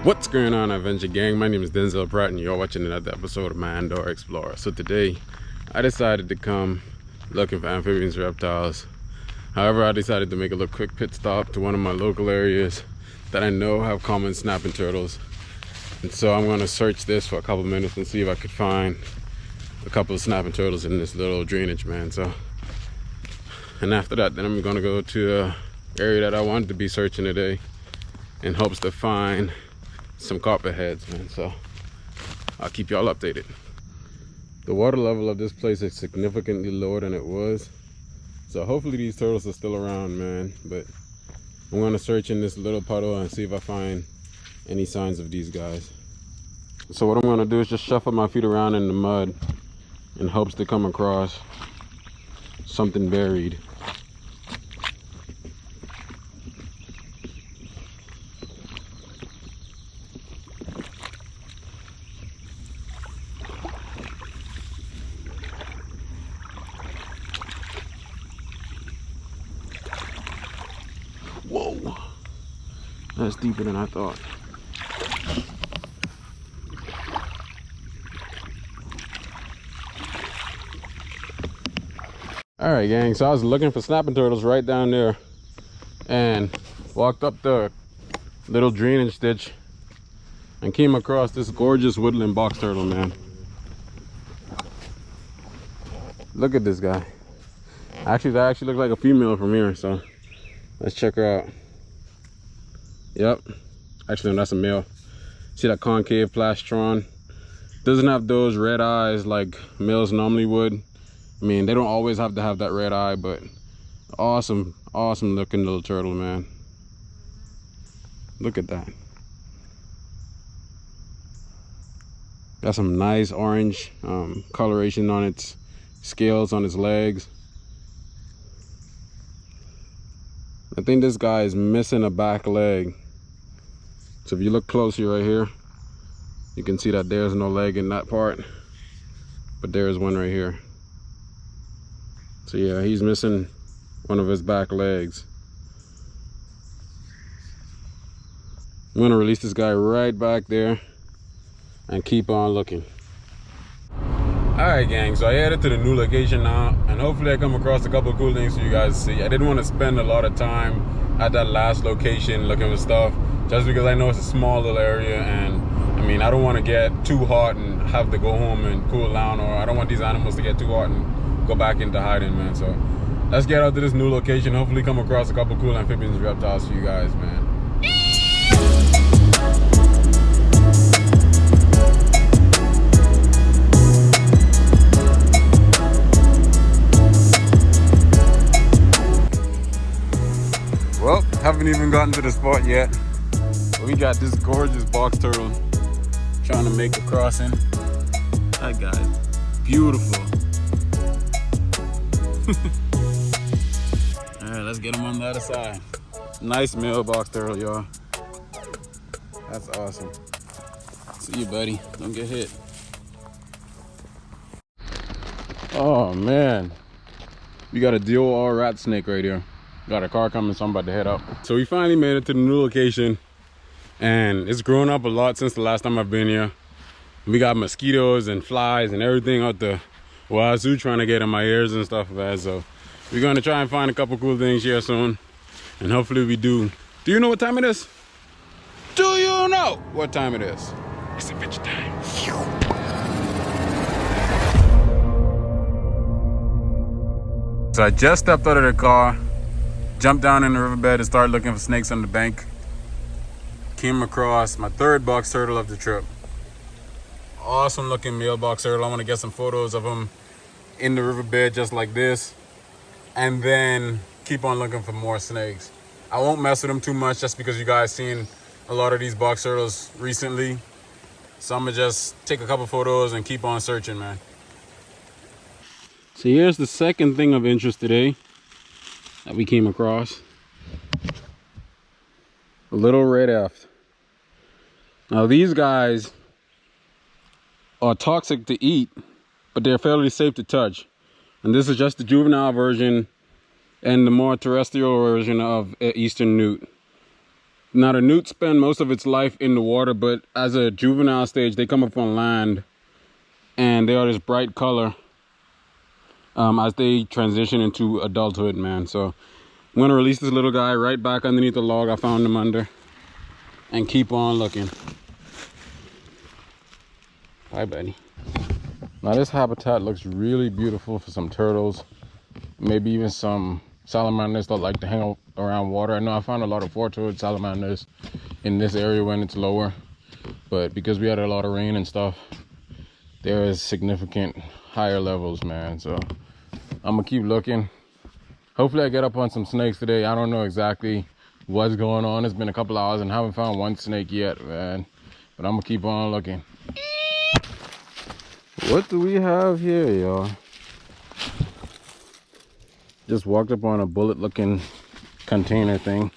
What's going on, Adventure Gang? My name is Denzel Pratt and you're watching another episode of my Andor Explorer. So today I decided to come looking for amphibians, reptiles. However, I decided to make a little quick pit stop to one of my local areas that I know have common snapping turtles. And so I'm going to search this for a couple minutes and see if I could find a couple of snapping turtles in this little drainage, man. And after that, then I'm going to go to the area that I wanted to be searching today in hopes to find some copperheads, man. So I'll keep y'all updated. The water level of this place is significantly lower than it was, so hopefully these turtles are still around, man. But I'm gonna search in this little puddle and see if I find any signs of these guys. So what I'm gonna do is just shuffle my feet around in the mud in hopes to come across something buried. Whoa, that's deeper than I thought. All right, gang, so I was looking for snapping turtles right down there and walked up the little drainage ditch and came across this gorgeous woodland box turtle, man. Look at this guy. Actually, that actually looks like a female from here, so let's check her out. Yep, actually, no, that's a male. See that concave plastron? Doesn't have those red eyes like males normally would. I mean, they don't always have to have that red eye, but awesome looking little turtle, man. Look at that. Got some nice orange coloration on its scales, on its legs. I think this guy is missing a back leg. So if you look closely right here, you can see that there's no leg in that part, but there is one right here. So yeah, he's missing one of his back legs. I'm gonna release this guy right back there and keep on looking. All right, gang, so I headed to the new location now, and hopefully I come across a couple of cool things for you guys to see. I didn't want to spend a lot of time at that last location looking for stuff, just because I know it's a small little area, and I mean, I don't want to get too hot and have to go home and cool down, or I don't want these animals to get too hot and go back into hiding, man. So let's get out to this new location, hopefully come across a couple of cool amphibians and reptiles for you guys, man. Well, haven't even gotten to the spot yet. We got this gorgeous box turtle trying to make a crossing. That guy's beautiful. All right, let's get him on the other side. Nice male box turtle, y'all. That's awesome. See you, buddy. Don't get hit. Oh man, we got a DOR rat snake right here. Got a car coming, so I'm about to head up. So we finally made it to the new location, and it's grown up a lot since the last time I've been here. We got mosquitoes and flies and everything out the wazoo trying to get in my ears and stuff, man. So we're gonna try and find a couple cool things here soon, and hopefully we do. Do you know what time it is? Do you know what time it is? It's adventure time. So I just stepped out of the car, jumped down in the riverbed and started looking for snakes on the bank. Came across my third box turtle of the trip. Awesome looking male box turtle. I want to get some photos of him in the riverbed just like this, and then keep on looking for more snakes. I won't mess with them too much just because you guys seen a lot of these box turtles recently. So I'm gonna just take a couple photos and keep on searching, man. So here's the second thing of interest today that we came across. A little red eft. Now these guys are toxic to eat, but they're fairly safe to touch. And this is just the juvenile version and the more terrestrial version of eastern newt. Now the newt spend most of its life in the water, but as a juvenile stage, they come up on land, and they are this bright color as they transition into adulthood, man. So I'm gonna release this little guy right back underneath the log I found him under, and keep on looking. Bye, buddy. Now this habitat looks really beautiful for some turtles, maybe even some salamanders that like to hang around water. I know I found a lot of four-toed salamanders in this area when it's lower, but because we had a lot of rain and stuff, there is significant higher levels, man. So I'm gonna keep looking. Hopefully I get up on some snakes today. I don't know exactly what's going on. It's been a couple hours and I haven't found one snake yet, man, but I'm gonna keep on looking. What do we have here, y'all? Just walked up on a bullet looking container thing.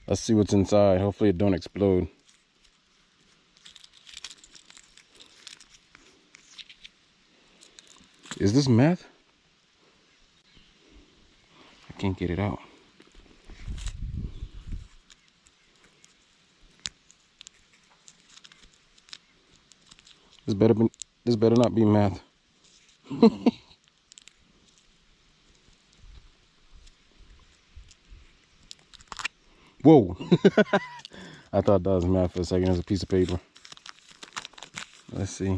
Let's see what's inside. Hopefully it don't explode. Is this meth? I can't get it out. This better not be meth. Whoa. I thought that was meth for a second. It was a piece of paper. Let's see.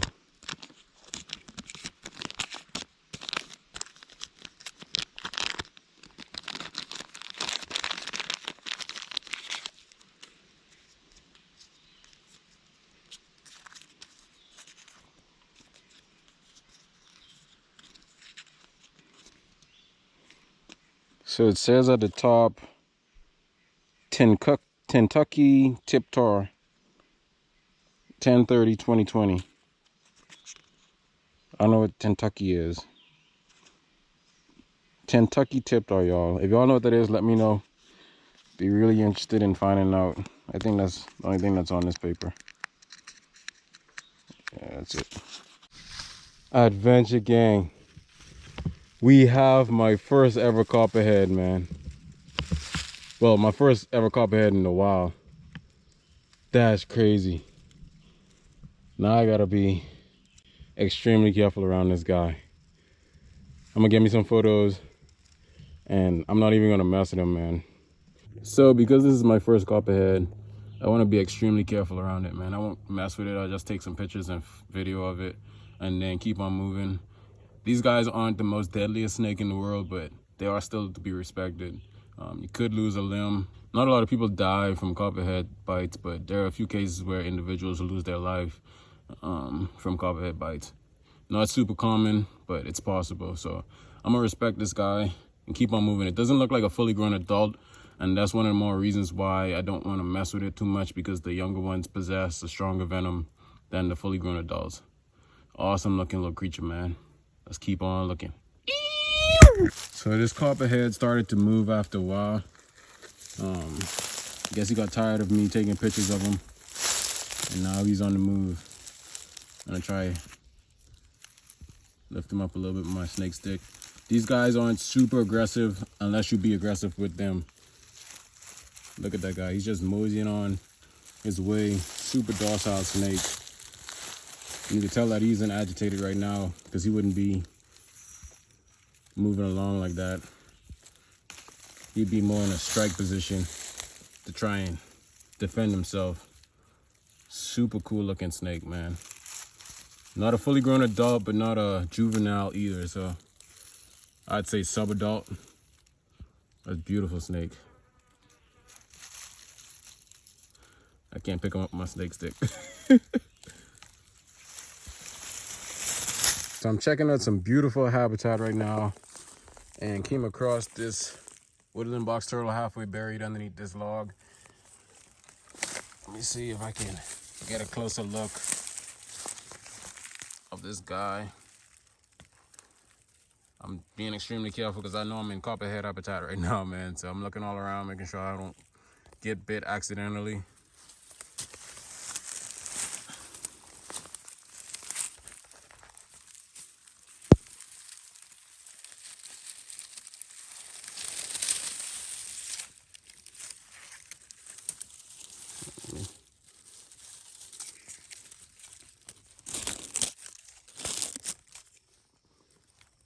So it says at the top, Kentucky tip tar, 10/30/2020. I don't know what Kentucky is. Kentucky tip tar, y'all. If y'all know what that is, let me know. Be really interested in finding out. I think that's the only thing that's on this paper. Yeah, that's it. Adventure gang. We have my first ever copperhead, man. Well, my first ever copperhead in a while. That's crazy. Now I gotta be extremely careful around this guy. I'm gonna get me some photos, and I'm not even gonna mess with him, man. So because this is my first copperhead, I want to be extremely careful around it, man. I won't mess with it. I'll just take some pictures and video of it and then keep on moving. These guys aren't the most deadliest snake in the world, but they are still to be respected. You could lose a limb. Not a lot of people die from copperhead bites, but there are a few cases where individuals lose their life from copperhead bites. Not super common, but it's possible. So I'm gonna respect this guy and keep on moving. It doesn't look like a fully grown adult, and that's one of the more reasons why I don't want to mess with it too much, because the younger ones possess a stronger venom than the fully grown adults. Awesome looking little creature, man. Let's keep on looking. So this copperhead started to move after a while. I guess he got tired of me taking pictures of him, and now he's on the move. I'm gonna try lift him up a little bit with my snake stick. These guys aren't super aggressive unless you be aggressive with them. Look at that guy. He's just moseying on his way. Super docile snake. You can tell that he's agitated right now because he wouldn't be moving along like that. He'd be more in a strike position to try and defend himself. Super cool looking snake, man. Not a fully grown adult, but not a juvenile either. So I'd say sub-adult. That's a beautiful snake. I can't pick him up with my snake stick. So I'm checking out some beautiful habitat right now and came across this woodland box turtle halfway buried underneath this log. Let me see if I can get a closer look of this guy. I'm being extremely careful because I know I'm in copperhead habitat right now, man. So I'm looking all around, making sure I don't get bit accidentally.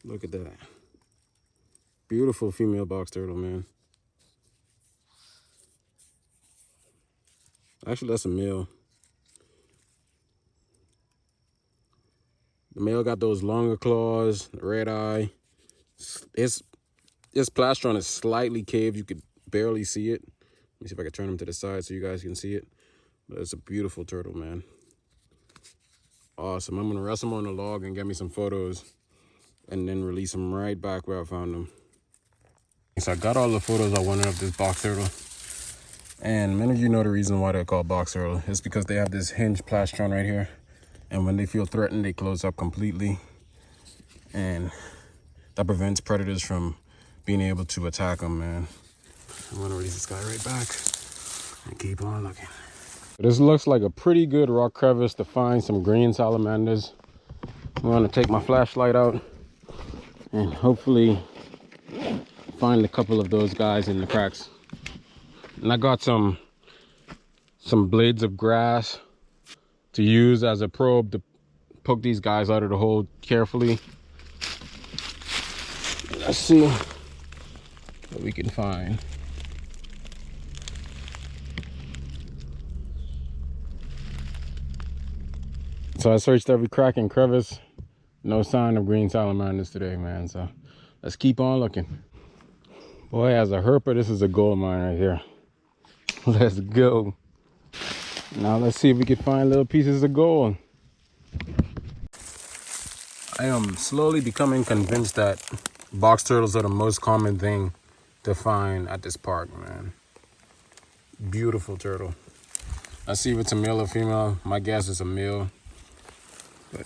Look at that. Beautiful female box turtle, man. Actually, that's a male. The male got those longer claws, red eye. Its plastron is slightly caved. You could barely see it. Let me see if I can turn him to the side so you guys can see it. But it's a beautiful turtle, man. Awesome. I'm gonna rest him on the log and get me some photos and then release him right back where I found him. So I got all the photos I wanted of this box turtle. And many of you know the reason why they're called box turtle. It's because they have this hinge plastron right here. And when they feel threatened, they close up completely. And that prevents predators from being able to attack them, man. I'm gonna release this guy right back and keep on looking. This looks like a pretty good rock crevice to find some green salamanders. I'm gonna take my flashlight out and hopefully find a couple of those guys in the cracks. And I got some blades of grass to use as a probe to poke these guys out of the hole carefully. Let's see what we can find. So I searched every crack and crevice. No sign of green salamanders today, man. So let's keep on looking. Boy, as a herper, this is a gold mine right here. Let's go. Now let's see if we can find little pieces of gold. I am slowly becoming convinced that box turtles are the most common thing to find at this park, man. Beautiful turtle. Let's see if it's a male or female. My guess is a male. But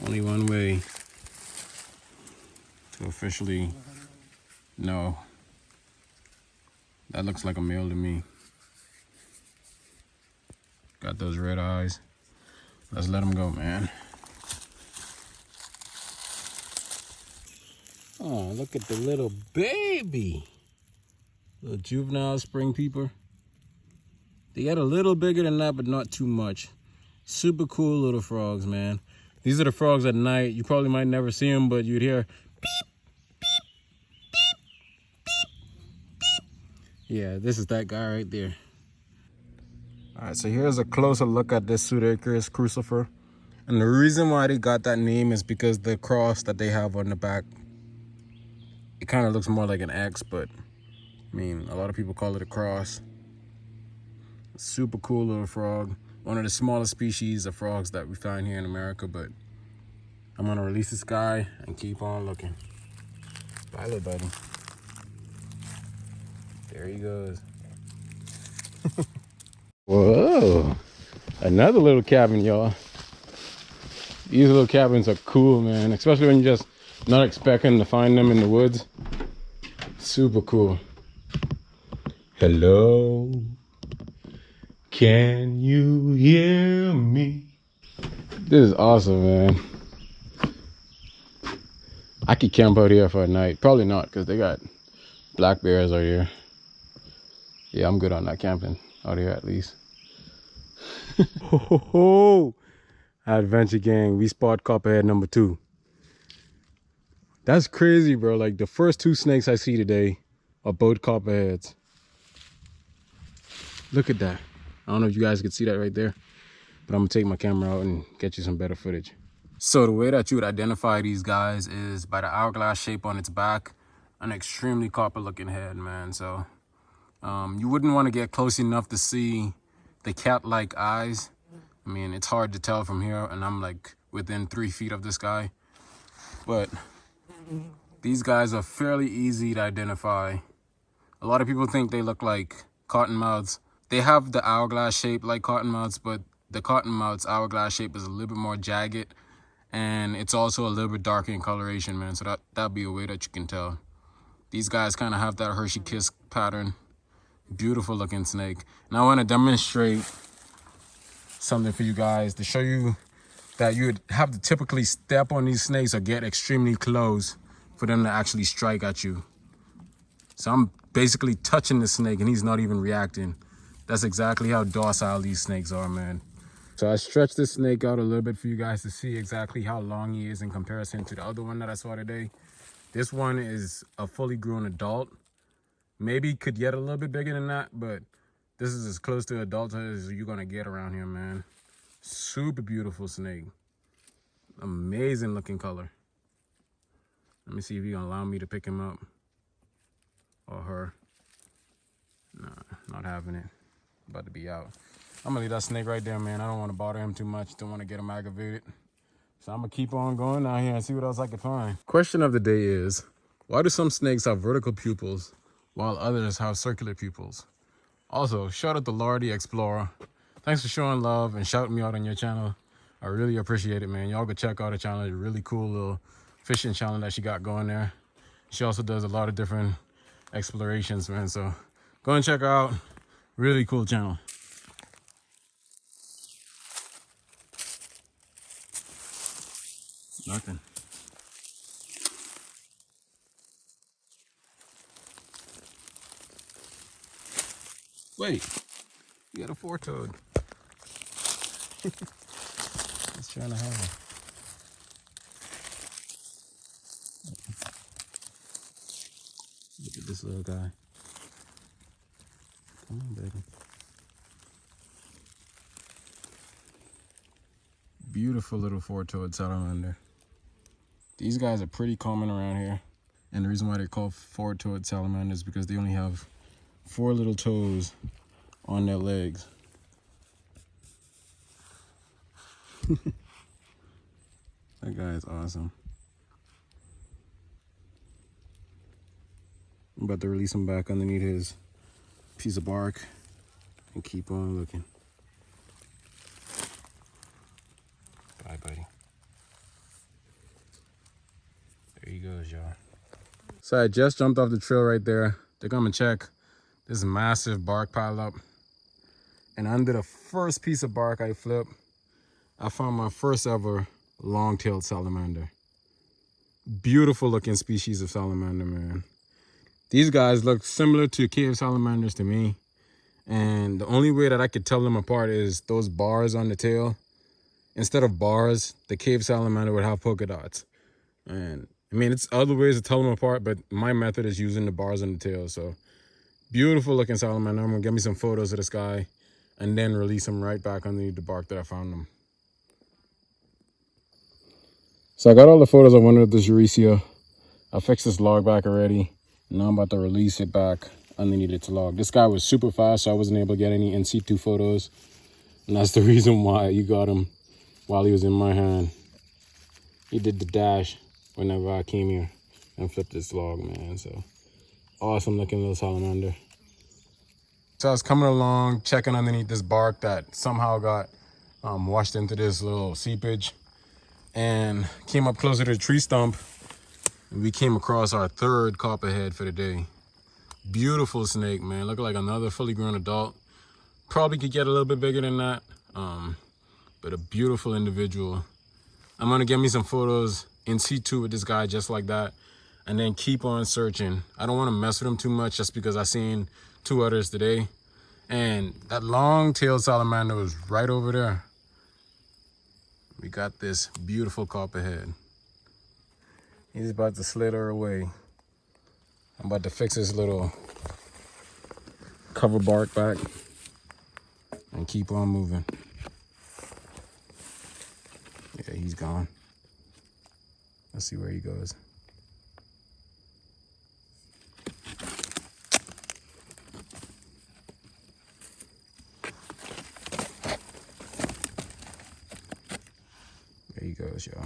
only one way to officially know. That looks like a male to me. Got those red eyes. Let's let him go, man. Oh, look at the little baby. Little juvenile spring peeper. They get a little bigger than that, but not too much. Super cool little frogs, man. These are the frogs at night. You probably might never see them, but you'd hear beep, beep, beep, beep, beep. Yeah, this is that guy right there. All right, so here's a closer look at this Pseudarchus crucifer. And the reason why they got that name is because the cross that they have on the back, it kind of looks more like an X, but I mean, a lot of people call it a cross. Super cool little frog. One of the smallest species of frogs that we find here in America, but I'm gonna release this guy and keep on looking. Bye, little buddy. There he goes. Whoa, another little cabin, y'all. These little cabins are cool, man, especially when you're just not expecting to find them in the woods. Super cool. Hello. Can you hear me? This is awesome, man. I could camp out here for a night. Probably not, because they got black bears out here. Yeah, I'm good on that camping out here at least. Ho ho ho! Adventure gang, we spot Copperhead number 2. That's crazy, bro. Like the first 2 snakes I see today are both Copperheads. Look at that. I don't know if you guys can see that right there, but I'm gonna take my camera out and get you some better footage. So the way that you would identify these guys is by the hourglass shape on its back, an extremely copper looking head, man. So you wouldn't want to get close enough to see the cat-like eyes. I mean, it's hard to tell from here, and I'm like within 3 feet of this guy. But these guys are fairly easy to identify. A lot of people think they look like cottonmouths. They have the hourglass shape like cottonmouths, but the cottonmouth's hourglass shape is a little bit more jagged, and it's also a little bit darker in coloration, man. So that'd be a way that you can tell. These guys kind of have that Hershey kiss pattern. Beautiful looking snake. Now I want to demonstrate something for you guys to show you that you would have to typically step on these snakes or get extremely close for them to actually strike at you. So I'm basically touching the snake and he's not even reacting. That's exactly how docile these snakes are, man. So I stretched this snake out a little bit for you guys to see exactly how long he is in comparison to the other one that I saw today. This one is a fully grown adult. Maybe could get a little bit bigger than that, but this is as close to adulthood as you're gonna get around here, man. Super beautiful snake. Amazing looking color. Let me see if he's gonna allow me to pick him up. Or her. Nah, not having it. About to be out. I'm gonna leave that snake right there, man. I don't want to bother him too much. Don't want to get him aggravated. So I'm gonna keep on going out here and see what else I can find. Question of the day is, why do some snakes have vertical pupils while others have circular pupils? Also, shout out to Laura the Explorer. Thanks for showing love and shouting me out on your channel. I really appreciate it, man. Y'all go check out her channel. It's a really cool little fishing channel that she got going there. She also does a lot of different explorations, man. So go and check her out. Really cool channel. Nothing. Wait, you got a four-toed. He's trying to have it. Look at this little guy. Come on, baby. Beautiful little four-toed salamander. These guys are pretty common around here. And the reason why they're called four-toed salamanders is because they only have 4 little toes on their legs. That guy is awesome. I'm about to release him back underneath his piece of bark and keep on looking. Bye, buddy. There he goes, y'all. So I just jumped off the trail right there to come and check this massive bark pile up. And under the first piece of bark I flipped, I found my first ever long-tailed salamander. Beautiful looking species of salamander, man. These guys look similar to cave salamanders to me. And the only way that I could tell them apart is those bars on the tail. Instead of bars, the cave salamander would have polka dots. And I mean, it's other ways to tell them apart, but my method is using the bars on the tail. So beautiful looking salamander. I'm gonna get me some photos of this guy and then release him right back underneath the bark that I found him. So I got all the photos I wanted of this Eurecia. I fixed this log back already. Now I'm about to release it back underneath its log. This guy was super fast, so I wasn't able to get any in situ photos. And that's the reason why you got him while he was in my hand. He did the dash whenever I came here and flipped this log, man. So awesome looking little salamander. So I was coming along, checking underneath this bark that somehow got washed into this little seepage, and came up closer to the tree stump, and we came across our third copperhead for the day. Beautiful snake, man. Look like another fully grown adult. Probably could get a little bit bigger than that, but a beautiful individual. I'm gonna get me some photos in situ with this guy just like that, and then keep on searching. I don't want to mess with him too much just because I seen 2 others today, and that long-tailed salamander was right over there. We got this beautiful copperhead. He's about to slither away. I'm about to fix his little cover bark back and keep on moving. Yeah, he's gone. Let's see where he goes. There he goes, y'all.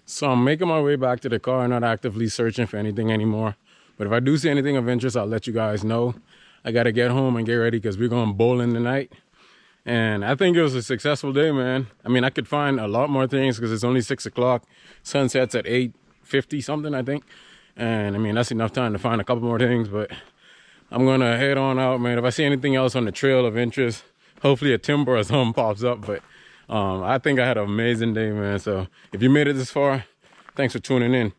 So I'm making my way back to the car, not actively searching for anything anymore. But if I do see anything of interest, I'll let you guys know. I gotta get home and get ready because we're going bowling tonight. And I think it was a successful day, man. I mean, I could find a lot more things because it's only 6 o'clock. Sunset's at 8:50 something, I think. And I mean, that's enough time to find a couple more things, but I'm gonna head on out, man. If I see anything else on the trail of interest, hopefully a timber or something pops up. But I think I had an amazing day, man. So if you made it this far, thanks for tuning in.